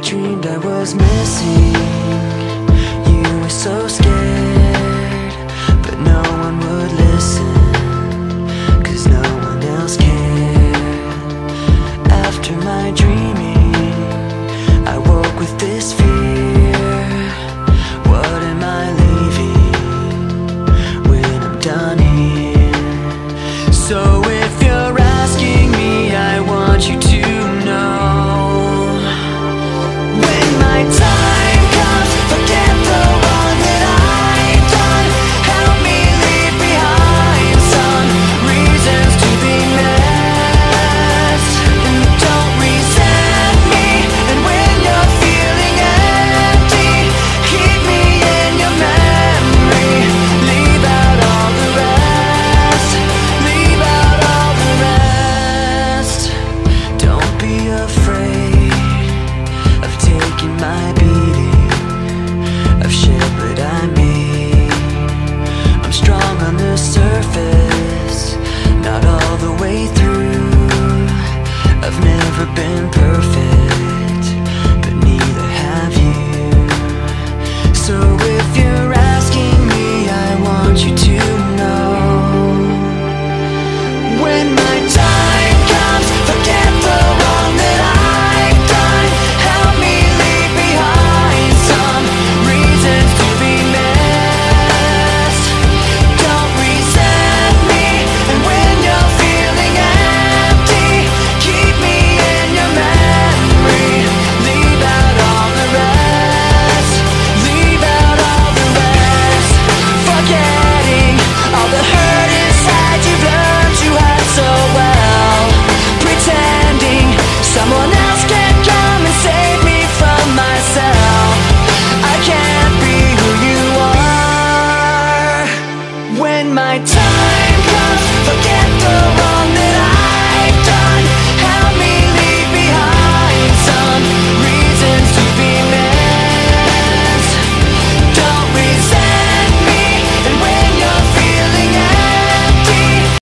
dreamed I was missing. You were so scared, but no one would listen, 'cause no one else cared. After my dreaming, I woke with this fear. What am I leaving when I'm done here? So if you're asking me, I want you to know, when my time comes, forget the wrong that I've done. Help me leave behind some reasons to be missed. And don't resent me, and when you're feeling empty, keep me in your memory. Leave out all the rest, leave out all the rest. Don't be afraid of taking my beating, of shit that I made. I'm strong on the surface, not all the way through. I've never been perfect, but neither have you. So if you're asking me, I want you to know, when my time comes, forget the wrong that I've done. Help me leave behind some reasons to be missed. Don't resent me, and when you're feeling empty, keep me in your memory. Leave out all the rest, leave out all the rest. Forgetting all the hurt inside you've learned to hide so well. Pretending someone else can come and save me from myself. I can't be who you are. When my time comes, forget